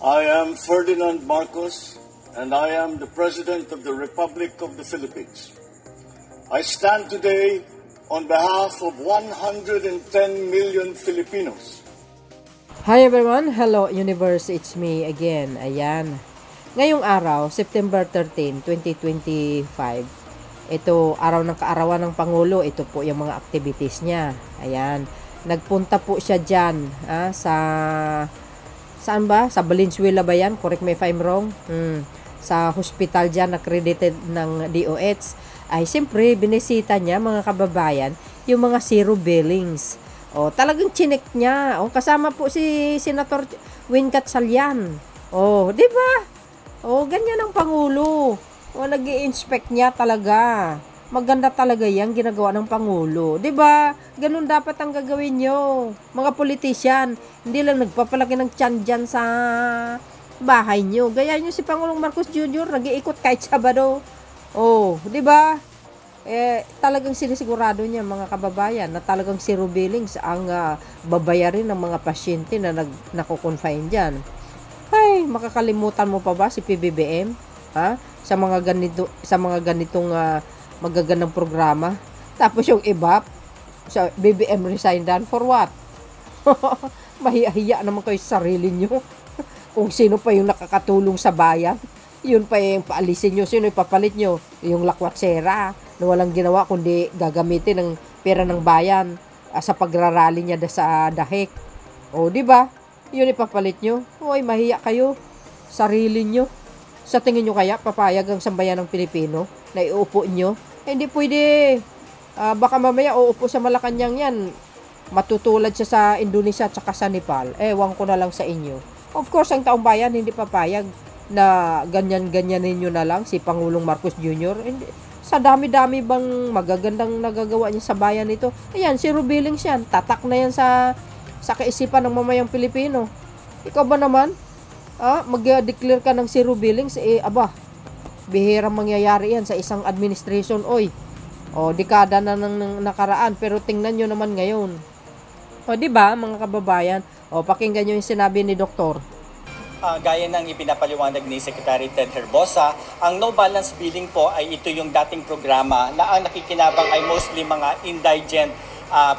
I am Ferdinand Marcos, and I am the President of the Republic of the Philippines. I stand today on behalf of 110 million Filipinos. Hi everyone! Hello Universe! It's me again. Ayan. Ngayong araw, September 13, 2025, ito, araw ng kaarawan ng Pangulo. Ito po yung mga activities niya. Ayan. Nagpunta po siya dyan saan ba? Sa Valenzuela ba yan? Correct me if I'm wrong. Sa hospital dyan, accredited ng DOH. Ay, siyempre, binisita niya, mga kababayan, yung mga zero billings. O, talagang chinek niya. O, kasama po si Senator Win Gatchalian. O, di ba? O, ganyan ang Pangulo. O, nag-i-inspect niya talaga. Maganda talaga yan, ginagawa ng Pangulo. 'Di ba? Ganun dapat ang gagawin nyo. Mga politician, hindi lang nagpapalaki ng tiyan dyan sa bahay nyo. Gaya nyo si Pangulong Marcos Jr., nag-iikot kahit Sabado. Oh, 'di ba? Talagang sinisigurado niya, mga kababayan, na talagang zero billings ang babayarin ng mga pasyente na nako-confine dyan. Ay, makakalimutan mo pa ba si PBBM? Ha? Sa mga ganitong magagandang programa. Tapos yung iba, sa BBM resign dan for what? Mahiya naman kayo sa sarili nyo. Kung sino pa yung nakakatulong sa bayan, yun pa yung paalisin nyo. Sino ipapalit nyo? Yung lakwatsera na walang ginawa kundi gagamitin ng pera ng bayan sa pagrarally niya sa dahik. O, di ba? Yun ipapalit nyo. Uy, mahiya kayo. Sarili nyo. Sa tingin nyo kaya, papayag ang sambayan ng Pilipino na iuupo nyo? Hindi pwede. Baka mamaya uupo sa Malacanang yan. Matutulad siya sa Indonesia at saka sa Nepal. Ewan ko na lang sa inyo. Of course, ang taong bayan hindi papayag na ganyan-ganyan ninyo na lang si Pangulong Marcos Jr. Hindi. Sa dami-dami bang magagandang nagagawa niya sa bayan nito? Ayan, zero billings yan. Tatak na yan sa kaisipan ng mamayang Pilipino. Ikaw ba naman? Mag-declare ka ng zero billings? Bihirang mangyayari yan sa isang administration. Oy, dekada na nang nakaraan, pero tingnan nyo naman ngayon. Di ba, mga kababayan? Pakinggan nyo yung sinabi ni Doktor. Gaya ng ipinapaliwanag ni Secretary Ted Herbosa, ang no balance billing po ay ito yung dating programa na ang nakikinabang ay mostly mga indigent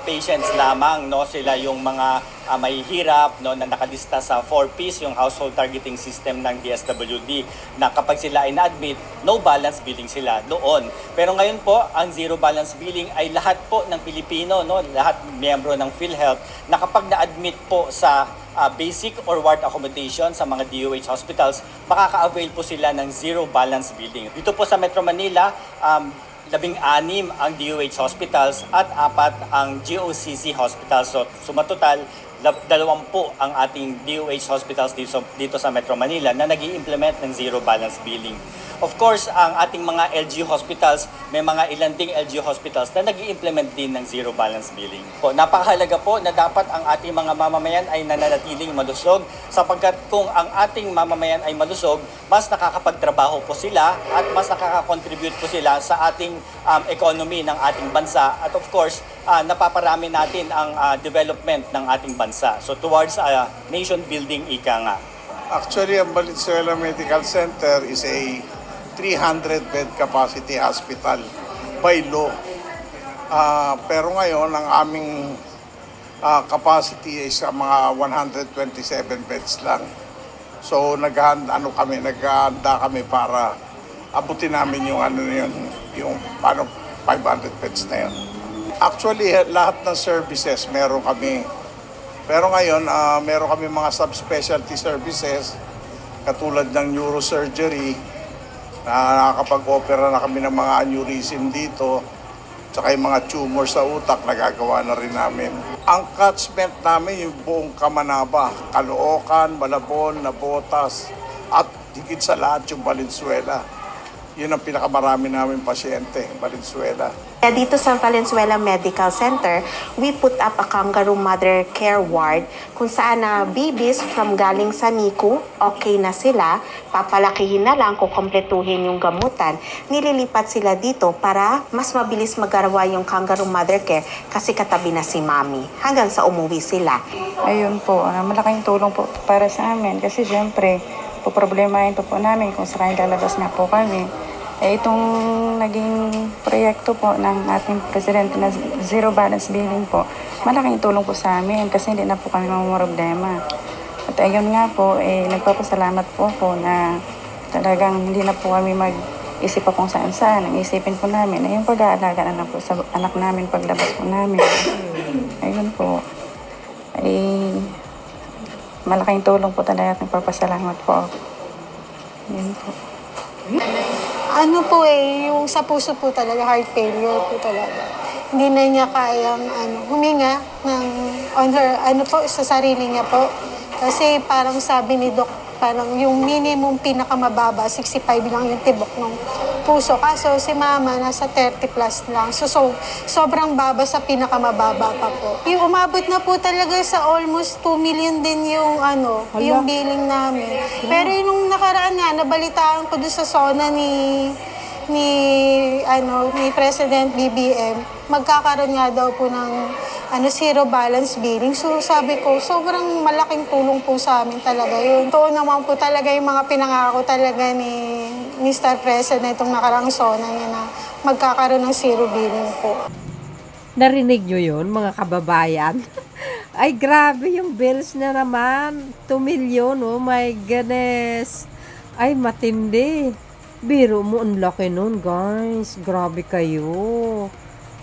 patients lamang, no? Sila yung mga may hirap, no, na nakalista sa 4Ps, yung household targeting system ng DSWD, na kapag sila ay na-admit, no balance billing sila noon. Pero ngayon po, ang zero balance billing ay lahat po ng Pilipino, no, lahat miyembro ng PhilHealth, na kapag na-admit po sa basic or ward accommodation sa mga DOH hospitals, makaka-avail po sila ng zero balance billing. Dito po sa Metro Manila, 16 ang DOH hospitals at 4 ang GOCC hospitals. So, sumatotal, 20 ang ating DOH hospitals dito sa Metro Manila na nag-i-implement ng zero balance billing. Of course, ang ating mga LGU hospitals, may mga ilan ding LGU hospitals na nag-i-implement din ng zero balance billing. Napakahalaga po na dapat ang ating mga mamamayan ay nananatiling malusog, sapagkat kung ang ating mamamayan ay malusog, mas nakakapagtrabaho po sila at mas nakakakontribute po sila sa ating economy ng ating bansa. At of course, napaparami natin ang development ng ating bansa. So towards nation building, ika nga. Actually, ang Valenzuela Medical Center is a 300-bed capacity hospital by law. Pero ngayon, ang aming capacity ay sa mga 127 beds lang. So, naghahanda kami para abutin namin yung yung 500 beds na yun. Actually, lahat ng services meron kami. Pero ngayon, meron kami mga subspecialty services katulad ng neurosurgery, nakakapag-opera na kami ng mga aneurysm dito, tsaka yung mga tumor sa utak, nagagawa na rin namin. Ang catchment namin yung buong Kamanaba, Caloocan, Malabon, Navotas, at higit sa lahat yung Valenzuela. Yun ang pinakamarami namin pasyente, Valenzuela. Dito sa Valenzuela Medical Center, we put up a kangaroo mother care ward kung saan na babies from galing sa NICU, okay na sila, papalakihin na lang kung kompletuhin yung gamutan. Nililipat sila dito para mas mabilis magarawa yung kangaroo mother care kasi katabi na si mami hanggang sa umuwi sila. Ayun po, malaking tulong po para sa amin kasi syempre, poproblemahin po namin kung sakaling lalabas na po kami. Itong naging proyekto po ng ating presidente na zero balance billing po, malaking tulong po sa amin kasi hindi na po kami mamumroblema. At ayun nga po, nagpapasalamat po ako na talagang hindi na po kami mag-isip po kung saan-saan. Ang isipin po namin ay yung pag-aalaga na lang po sa anak namin paglabas po namin. Ayun po, malaking tulong po talaga at nagpapasalamat po ako. Ayun po. Ano po yung sa puso po talaga, heart failure po talaga. Hindi na niya kayang huminga sa sarili niya po. Kasi parang sabi ni Doc, parang yung minimum pinakamababa, 65 lang yung tibok ng puso. Kaso si Mama nasa 30 plus lang. So sobrang baba sa pinakamababa pa po. Yung umabot na po talaga sa almost 2 million din yung yung billing namin. Pero yung nakaraan nga, nabalitaan ko doon sa zona ni President BBM, magkakaroon nga daw po ng zero balance billing. So sabi ko, sobrang malaking tulong po sa amin talaga yun. Ito naman po talaga yung mga pinangako talaga ni Mr. President itong nakarang zona niya na magkakaroon ng zero billing po. Narinig nyo yun, mga kababayan? Ay, grabe yung bills na naman. 2 million, oh my goodness. Ay, matindi. Biro mo, ang laki nun, guys. Grabe kayo.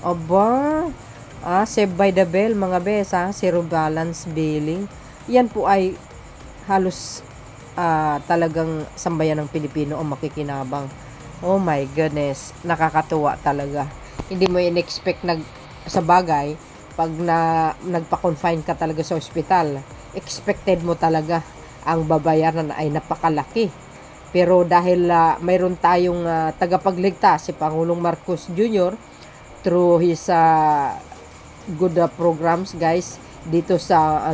Aba. Save by the bell, mga bes, zero balance billing. Yan po ay halos talagang sambayan ng Pilipino ang makikinabang. Oh my goodness. Nakakatuwa talaga. Hindi mo in-expect sa bagay, pag nagpa-confine ka talaga sa ospital, expected mo talaga ang babayaran ay napakalaki. Pero dahil mayroon tayong tagapagligtas, si Pangulong Marcos Jr., through his good programs, guys, dito sa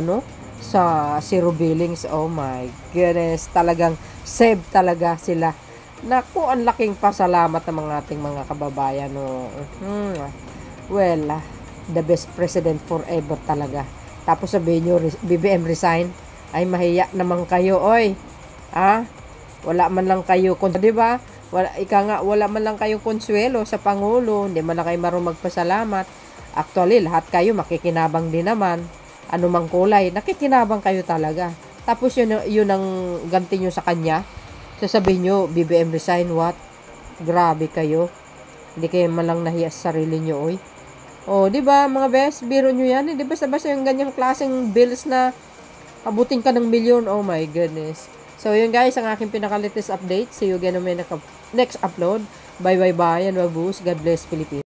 sa zero billings, oh my goodness, talagang save talaga sila. Naku, ang laking pasalamat ng mga ating mga kababayan. Well, the best president forever talaga. Tapos sabihin nyo, BBM resign, ay mahiya naman kayo, oy. Wala man lang kayo, di ba? Wala man lang kayong konsuelo sa Pangulo, hindi man lang kayo marunong magpasalamat. Actually, lahat kayo makikinabang din naman. Anumang kulay, nakikinabang kayo talaga. Tapos yun ang ganti nyo sa kanya. Sasabihin nyo, BBM resign, what? Grabe kayo. Hindi kayo man lang nahiya sa sarili nyo, oy. Di ba, mga best, biro nyo yan. Di ba basta yung ganyang klaseng bills na abutin ka ng milyon? Oh my goodness. So, yun guys, ang aking pinaka-latest update. See you again on my next upload. Bye-bye-bye and wabus. God bless Philippines.